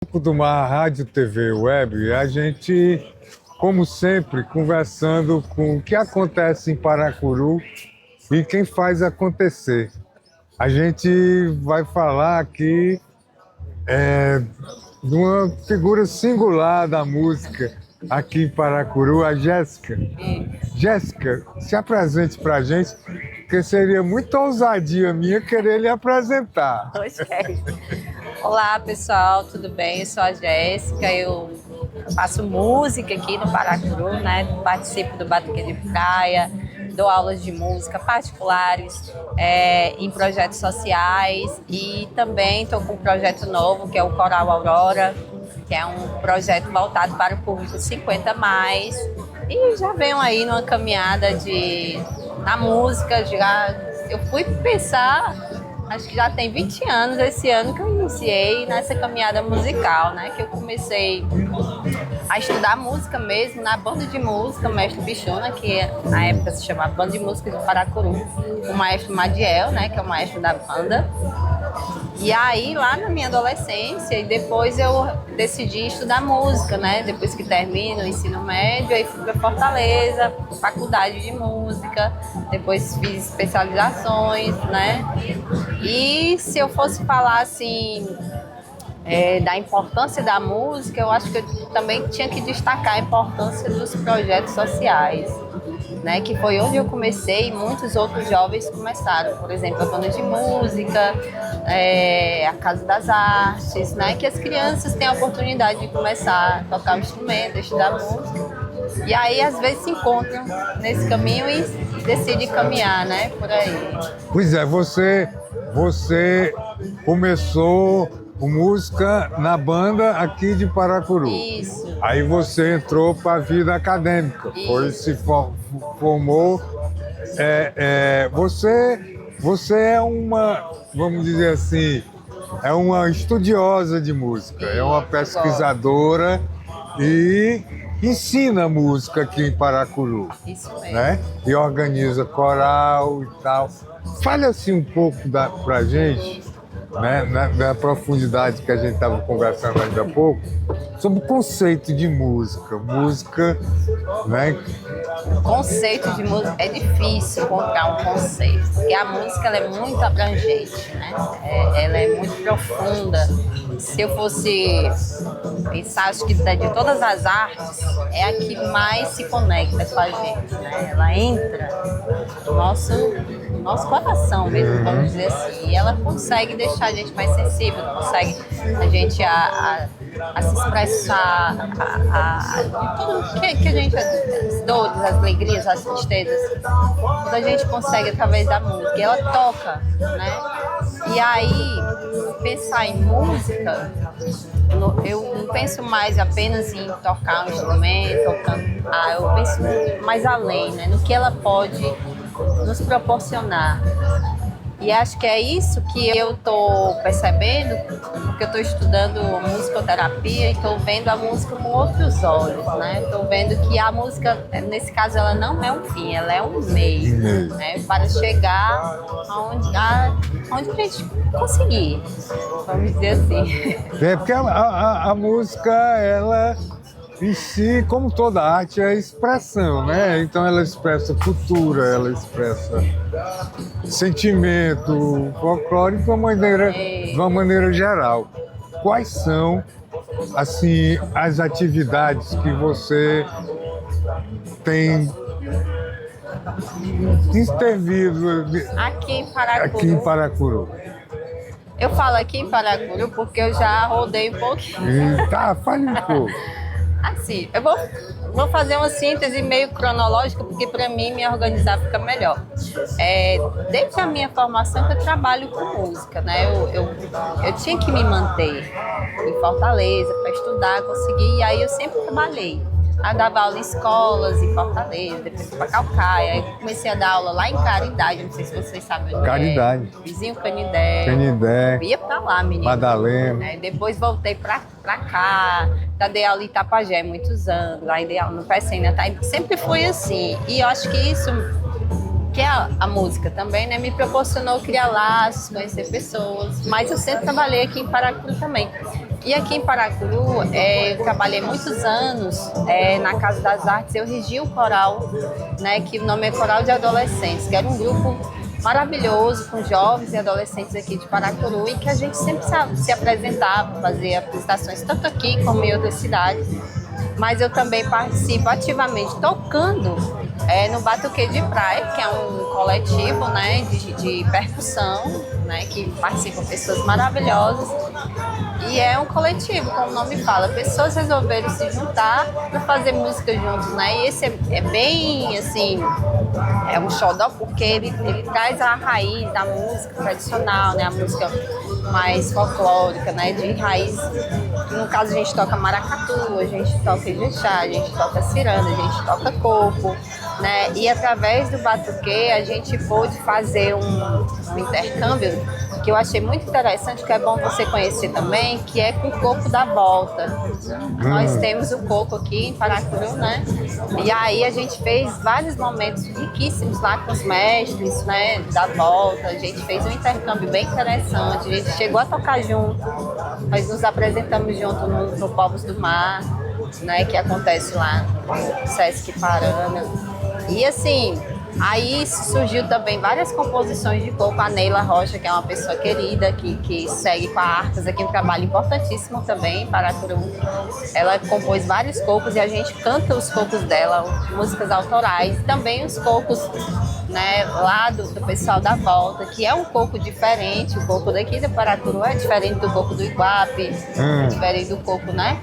Do Mar Rádio TV Web, a gente, como sempre, conversando com o que acontece em Paracuru e quem faz acontecer. A gente vai falar aqui de uma figura singular da música aqui em Paracuru, a Jéssica. Jéssica, se apresente para a gente, porque seria muita ousadia minha querer lhe apresentar. Olá pessoal, tudo bem? Eu sou a Jéssica, eu faço música aqui no Paracuru, né? Participo do Batuque de Praia, dou aulas de música particulares em projetos sociais e também estou com um projeto novo que é o Coral Aurora, que é um projeto voltado para o público 50+, e já venho aí numa caminhada na música. Eu fui pensar, acho que já tem 20 anos esse ano que eu iniciei nessa caminhada musical, né? Que eu comecei a estudar música mesmo na banda de música Mestre Bichona, que na época se chamava Banda de Música de Paracuru, o maestro Madiel, né? Que é o maestro da banda. E aí, lá na minha adolescência, e depois eu decidi estudar música, né? Depois que termino o ensino médio, aí fui para Fortaleza, faculdade de música, depois fiz especializações, né? E se eu fosse falar assim da importância da música, eu acho que eu também tinha que destacar a importância dos projetos sociais, né, que foi onde eu comecei e muitos outros jovens começaram. Por exemplo, a banda de música, a Casa das Artes, né, que as crianças têm a oportunidade de começar a tocar o instrumento, estudar música. E aí, às vezes, se encontram nesse caminho e decidem caminhar, né, por aí. Pois é, você começou música na banda aqui de Paracuru. Isso. Aí você entrou para a vida acadêmica, se formou. Você é uma, vamos dizer assim, é uma estudiosa de música, é uma pesquisadora e ensina música aqui em Paracuru. Isso mesmo. Né? E organiza coral e tal. Fale assim um pouco pra gente, né, na profundidade que a gente estava conversando ainda há pouco, sobre o conceito de música. Música, né? Conceito de música, é difícil encontrar um conceito, porque a música ela é muito abrangente, né? Ela é muito profunda. Se eu fosse pensar, acho que de todas as artes, é a que mais se conecta com a gente, né? Ela entra no nosso coração mesmo, vamos dizer assim, e ela consegue deixar a gente mais sensível, consegue a gente a se expressar, tudo que a gente, as dores, as alegrias, as tristezas, tudo a gente consegue através da música, e ela toca, né? E aí, pensar em música, eu não penso mais apenas em tocar um instrumento, ou cantar, eu penso mais além, né? No que ela pode nos proporcionar. E acho que é isso que eu estou percebendo, porque eu estou estudando musicoterapia e estou vendo a música com outros olhos, né? Estou vendo que a música, nesse caso, ela não é um fim, ela é um meio, né? Para chegar onde a gente conseguir, vamos dizer assim. É porque a música, ela em si, como toda arte, é expressão, né? Então ela expressa cultura, ela expressa sentimento, folclore de uma maneira geral. Quais são, assim, as atividades que você tem intervido Aqui em Paracuru. aqui em Paracuru? Eu falo aqui em Paracuru porque eu já rodei um pouquinho. Tá, fale um pouco. Assim, eu vou fazer uma síntese meio cronológica, porque para mim me organizar fica melhor. Desde a minha formação que eu trabalho com música, né? Eu tinha que me manter em Fortaleza para estudar, conseguir, e aí eu sempre trabalhei. Eu dava aula em escolas em Fortaleza, depois fui para Calcaia, aí comecei a dar aula lá em Caridade, não sei se vocês sabem onde Caridade. Vizinho Canidé. Canidé. Ia para lá, menino. Madalena. Depois voltei para cá, dei aula em Itapajé muitos anos, aí dei aula no Pecém, tá? Sempre foi assim. E eu acho que isso, que é a música também, né, me proporcionou criar laços, conhecer pessoas. Mas eu sempre trabalhei aqui em Paracuru também. E aqui em Paracuru, eu trabalhei muitos anos na Casa das Artes, eu regi o coral, né, que o nome é Coral de Adolescentes, que era um grupo maravilhoso com jovens e adolescentes aqui de Paracuru e que a gente sempre se apresentava, fazia apresentações tanto aqui como em outras cidades. Mas eu também participo ativamente tocando no Batuque de Praia, que é um coletivo, né, de percussão, né, que participam pessoas maravilhosas. E é um coletivo, como o nome fala, pessoas resolveram se juntar para fazer música juntos, né? E esse é bem, assim, é um xodó porque ele traz a raiz da música tradicional, né? A música mais folclórica, né? De raiz. No caso, a gente toca maracatu, a gente toca ijexá, a gente toca ciranda, a gente toca coco, né? E através do batuque a gente pôde fazer um intercâmbio que eu achei muito interessante, que é bom você conhecer também, que é com o coco da volta. Nós temos o coco aqui em Paracuru, né? E aí a gente fez vários momentos riquíssimos lá com os mestres, né? Da volta, a gente fez um intercâmbio bem interessante, a gente chegou a tocar junto, nós nos apresentamos junto no Povos do Mar, né? Que acontece lá no Sesc Parana. E assim, aí surgiu também várias composições de coco. A Neila Rocha, que é uma pessoa querida, que segue com a Arcas aqui, um trabalho importantíssimo também para Paracuru. Ela compôs vários cocos e a gente canta os cocos dela, músicas autorais. Também os cocos, né, lá do pessoal da volta, que é um coco diferente. O coco daqui de Paracuru é diferente do coco do Iguape, é diferente do coco, né?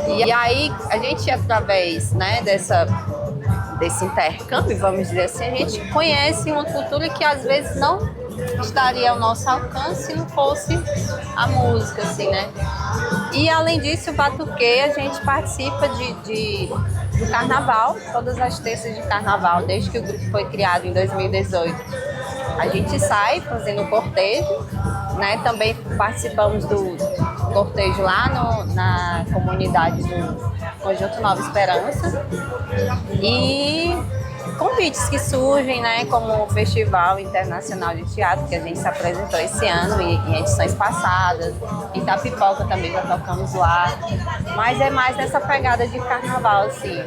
E aí a gente, através, né, desse intercâmbio, vamos dizer assim, a gente conhece uma cultura que às vezes não estaria ao nosso alcance se não fosse a música, assim, né? E além disso, o batuque, a gente participa do carnaval, todas as terças de carnaval, desde que o grupo foi criado em 2018. A gente sai fazendo cortejo, né? Também participamos do cortejo lá na comunidade do Conjunto Nova Esperança. E convites que surgem, né, como o Festival Internacional de Teatro, que a gente se apresentou esse ano e em edições passadas. Itapipoca também já tocamos lá. Mas é mais nessa pegada de carnaval, assim.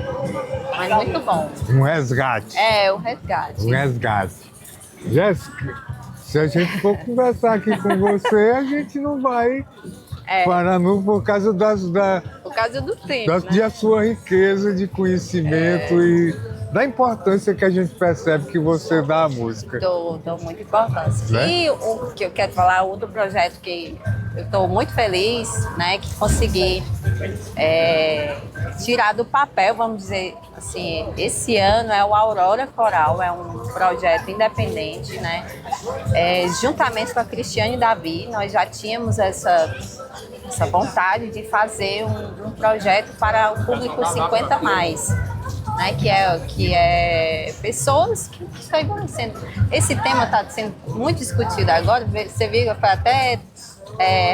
Mas muito bom. Um resgate. O resgate. Um resgate. Jéssica, se a gente for conversar aqui com você, a gente não vai parar por causa por causa do tempo, né? da sua riqueza de conhecimento e da importância que a gente percebe que você dá à música. Dou muita importância. Né? E o que eu quero falar, outro projeto que eu estou muito feliz, né, que consegui tirar do papel, vamos dizer assim, esse ano é o Aurora Coral, é um projeto independente, né? Juntamente com a Cristiane Davi, nós já tínhamos essa vontade de fazer um projeto para o público 50+. Né, que é pessoas que estão envelhecendo. Esse tema está sendo muito discutido agora, você viu, foi até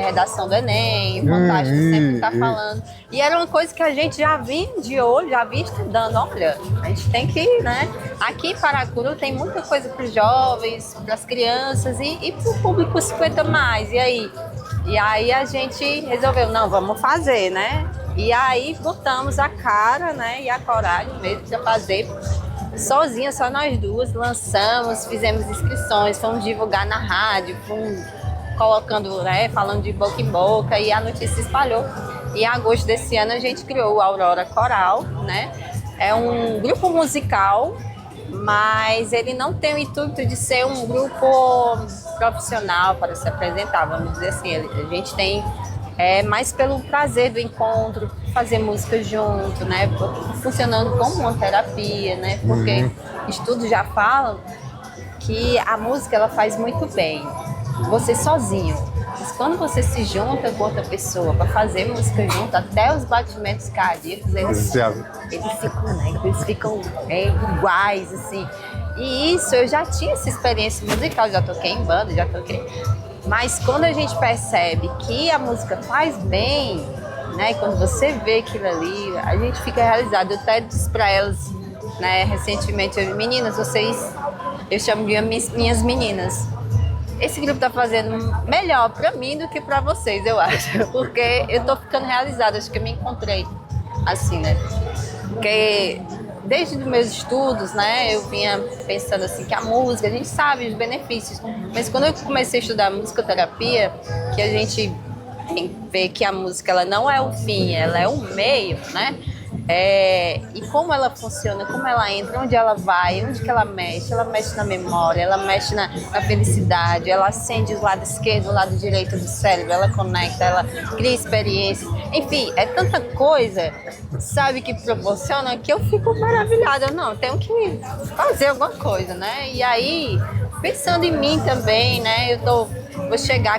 redação do Enem, Fantástico sempre está falando. E era uma coisa que a gente já vinha de olho, já vinha estudando. Olha, a gente tem que, né? Aqui em Paracuru tem muita coisa para os jovens, para as crianças e para o público 50+. E aí a gente resolveu, não, vamos fazer, né? E aí botamos a cara, né, e a coragem mesmo de fazer sozinha, só nós duas, lançamos, fizemos inscrições, fomos divulgar na rádio, fomos colocando, né, falando de boca em boca e a notícia se espalhou. E em agosto desse ano a gente criou o Aurora Coral, né? É um grupo musical, mas ele não tem o intuito de ser um grupo profissional para se apresentar, vamos dizer assim. A gente tem mais pelo prazer do encontro, fazer música junto, né? Funcionando como uma terapia, né? Porque estudos já falam que a música ela faz muito bem, você sozinho. Mas quando você se junta com outra pessoa para fazer música junto, até os batimentos cardíacos, eles ficam iguais, assim. E isso, eu já tinha essa experiência musical, já toquei em banda, Mas quando a gente percebe que a música faz bem, né? Quando você vê aquilo ali, a gente fica realizado. Eu até disse para elas, né, recentemente, meninas, eu chamo de minhas meninas. esse grupo tá fazendo melhor para mim do que para vocês, eu acho. Porque eu tô ficando realizada, acho que eu me encontrei assim, né? Porque desde os meus estudos, né, eu vinha pensando assim que a música, a gente sabe os benefícios, mas quando eu comecei a estudar musicoterapia, que a gente vê que a música ela não é o fim, ela é o meio, né? E como ela funciona, como ela entra, onde ela vai, onde que ela mexe na memória, ela mexe na felicidade, ela acende o lado esquerdo, o lado direito do cérebro, ela conecta, ela cria experiências, enfim, é tanta coisa, sabe, que proporciona que eu fico maravilhada. Eu, não, tenho que fazer alguma coisa, né? E aí, pensando em mim também, né,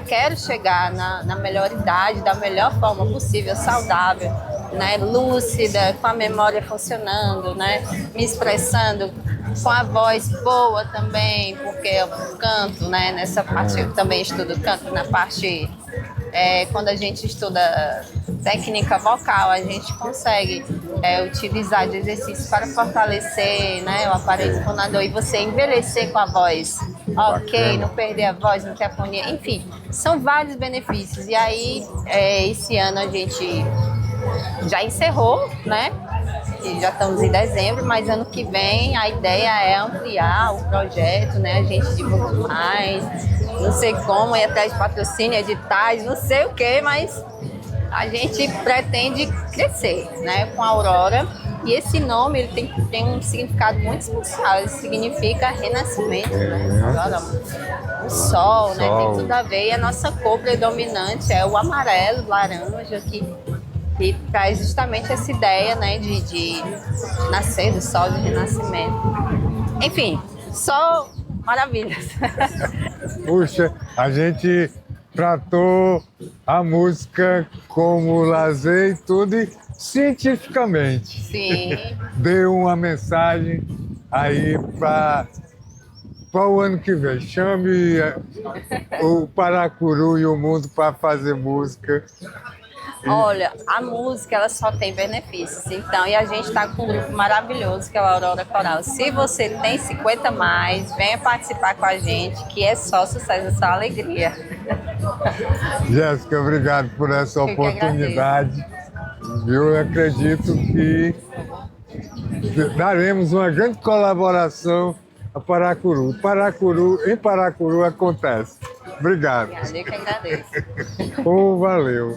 quero chegar na melhor idade, da melhor forma possível, saudável, né, lúcida, com a memória funcionando, né, me expressando, com a voz boa também, porque eu canto, né, nessa parte eu também estudo canto, na parte, quando a gente estuda técnica vocal, a gente consegue utilizar de exercícios para fortalecer, né, o aparelho fonador e você envelhecer com a voz, ok, não perder a voz, não ter afonia, enfim, são vários benefícios. E aí, esse ano a gente já encerrou, né? E já estamos em dezembro, mas ano que vem a ideia é ampliar o projeto, né? A gente divulga mais, não sei como, ir atrás de patrocínio, editais, não sei o que, mas a gente pretende crescer, né? Com a Aurora. E esse nome ele tem um significado muito especial, ele significa renascimento, né? Aurora, o sol, né? Tem tudo a ver. E a nossa cor predominante é o amarelo, laranja, que traz justamente essa ideia, né, de nascer do sol, de renascimento. Enfim, só maravilhas. Puxa, a gente tratou a música como lazer e tudo, e cientificamente. Sim. Deu uma mensagem aí para o ano que vem. Chame o Paracuru e o mundo para fazer música. Olha, a música ela só tem benefícios, então, e a gente está com um grupo maravilhoso que é o Aurora Coral. Se você tem 50 mais, venha participar com a gente, que é só sucesso, é só alegria. Jéssica, obrigado por essa oportunidade. Eu acredito que daremos uma grande colaboração a Paracuru. Em Paracuru acontece. Obrigado. Eu que agradeço. Oh, valeu.